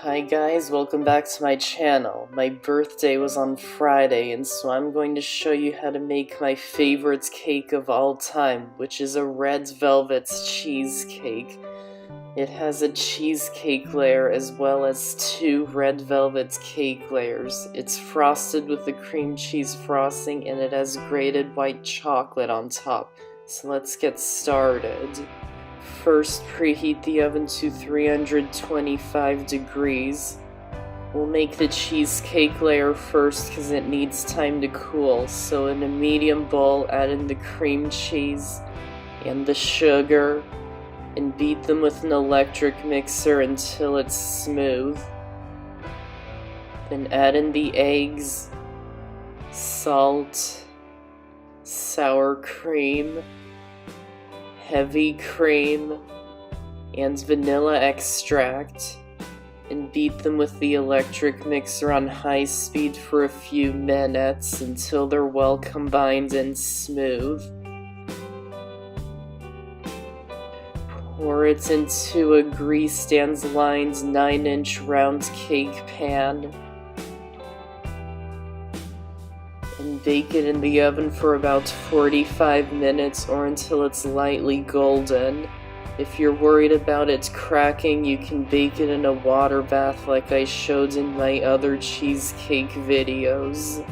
Hi guys, welcome back to my channel. My birthday was on Friday, and so I'm going to show you how to make my favorite cake of all time, which is a Red Velvet Cheesecake. It has a cheesecake layer as well as 2 red velvet cake layers. It's frosted with the cream cheese frosting and it has grated white chocolate on top. So let's get started. First, preheat the oven to 325 degrees. We'll make the cheesecake layer first because it needs time to cool. So in a medium bowl, add in the cream cheese and the sugar and beat them with an electric mixer until it's smooth. Then add in the eggs, salt, sour cream, heavy cream, and vanilla extract, and beat them with the electric mixer on high speed for a few minutes until they're well combined and smooth. Pour it into a greased and lined 9-inch round cake pan and bake it in the oven for about 45 minutes or until it's lightly golden. If you're worried about it cracking, you can bake it in a water bath like I showed in my other cheesecake videos.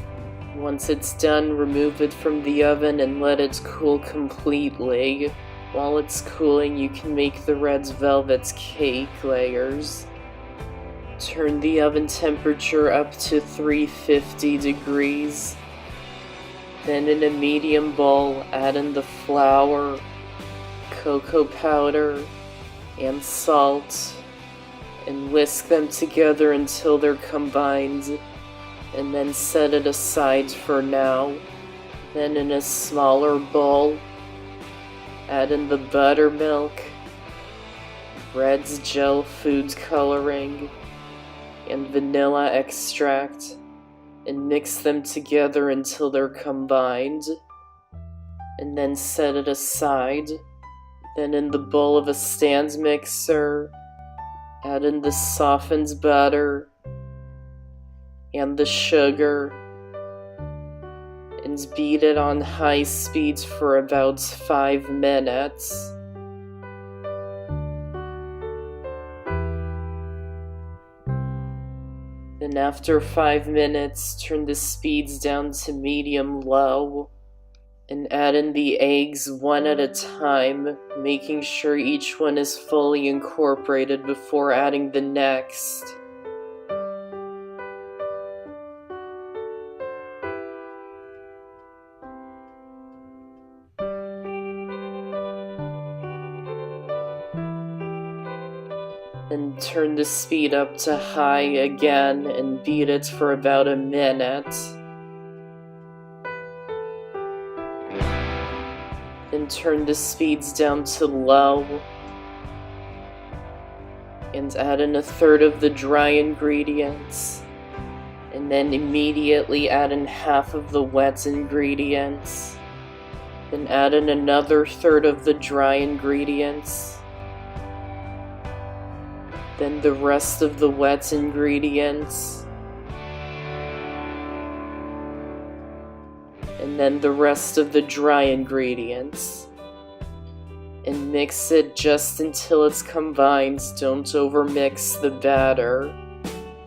Once it's done, remove it from the oven and let it cool completely. While it's cooling, you can make the red velvet cake layers. Turn the oven temperature up to 350 degrees. Then in a medium bowl, add in the flour, cocoa powder, and salt, and whisk them together until they're combined, and then set it aside for now. Then in a smaller bowl, add in the buttermilk, Red's gel food coloring, and vanilla extract, and mix them together until they're combined, and then set it aside. Then in the bowl of a stand mixer, add in the softened butter and the sugar, and beat it on high speed for about 5 minutes. Then after 5 minutes, turn the speeds down to medium-low and add in the eggs one at a time, making sure each one is fully incorporated before adding the next. Then turn the speed up to high again and beat it for about a minute. Then turn the speeds down to low and add in 1/3 of the dry ingredients, and then immediately add in half of the wet ingredients. Then add in another 1/3 of the dry ingredients. Then the rest of the wet ingredients, and then the rest of the dry ingredients, and mix it just until it's combined. Don't overmix the batter.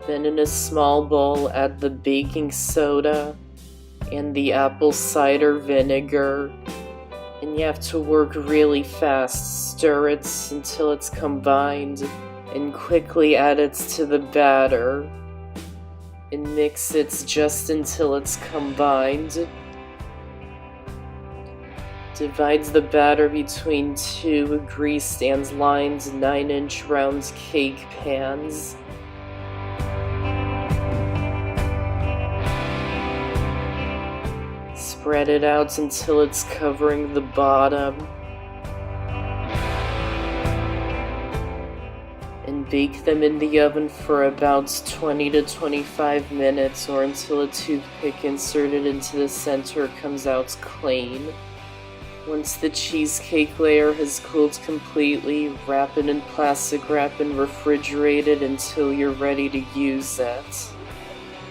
Then in a small bowl, add the baking soda and the apple cider vinegar, and you have to work really fast. Stir it until it's combined, and quickly add it to the batter, and mix it just until it's combined. Divide the batter between 2 greased and lined 9-inch round cake pans. Spread it out until it's covering the bottom, and bake them in the oven for about 20 to 25 minutes or until a toothpick inserted into the center comes out clean. Once the cheesecake layer has cooled completely, wrap it in plastic wrap and refrigerate it until you're ready to use it.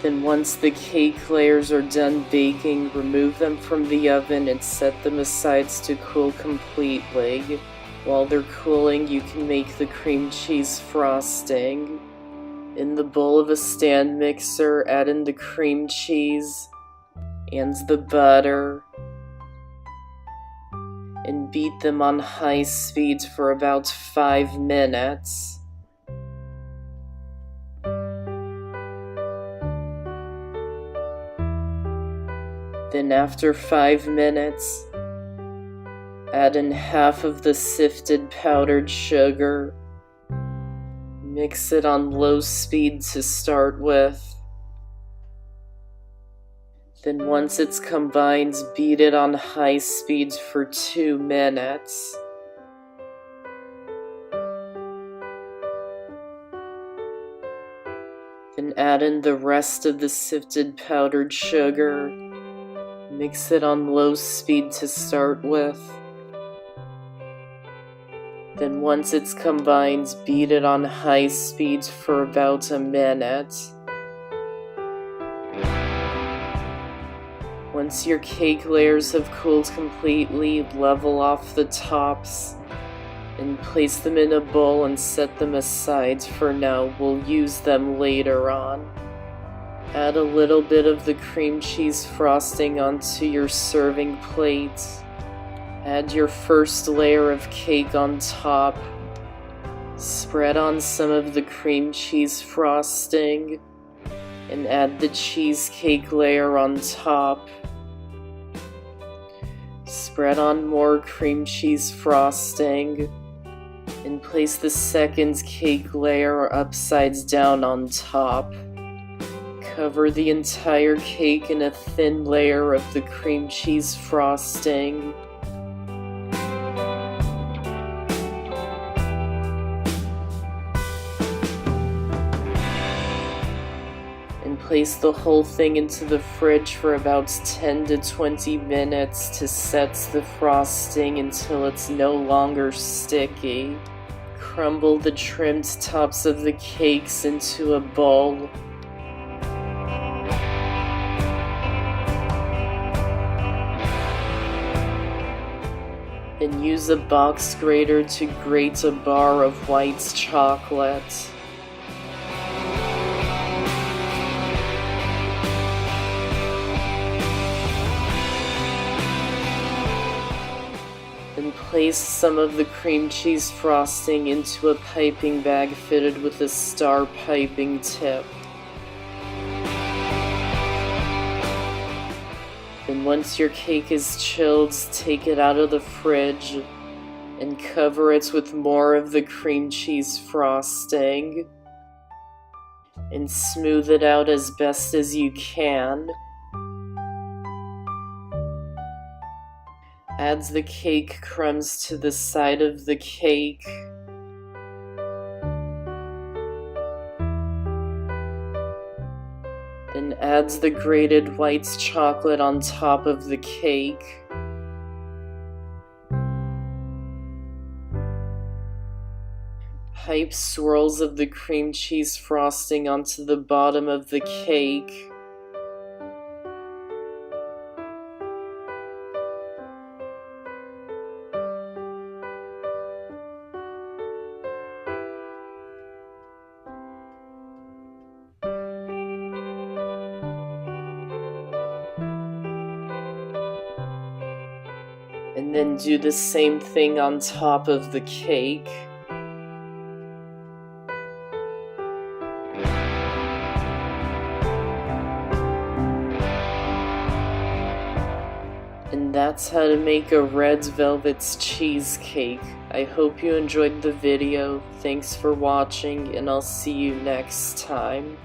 Then once the cake layers are done baking, remove them from the oven and set them aside to cool completely. While they're cooling, you can make the cream cheese frosting. In the bowl of a stand mixer, add in the cream cheese and the butter, and beat them on high speed for about 5 minutes. Then after 5 minutes, add in half of the sifted powdered sugar. Mix it on low speed to start with. Then once it's combined, beat it on high speed for 2 minutes. Then add in the rest of the sifted powdered sugar. Mix it on low speed to start with. Then once it's combined, beat it on high speed for about a minute. Once your cake layers have cooled completely, level off the tops and place them in a bowl and set them aside for now. We'll use them later on. Add a little bit of the cream cheese frosting onto your serving plate. Add your first layer of cake on top. Spread on some of the cream cheese frosting and add the cheesecake layer on top. Spread on more cream cheese frosting and place the second cake layer upside down on top. Cover the entire cake in a thin layer of the cream cheese frosting. And place the whole thing into the fridge for about 10 to 20 minutes to set the frosting until it's no longer sticky. Crumble the trimmed tops of the cakes into a bowl. And use a box grater to grate a bar of white chocolate. Then place some of the cream cheese frosting into a piping bag fitted with a star piping tip. Then once your cake is chilled, take it out of the fridge and cover it with more of the cream cheese frosting. And smooth it out as best as you can. Add the cake crumbs to the side of the cake. Then add the grated white chocolate on top of the cake. Pipe swirls of the cream cheese frosting onto the bottom of the cake. And then do the same thing on top of the cake. And that's how to make a Red Velvet Cheesecake. I hope you enjoyed the video. Thanks for watching, and I'll see you next time.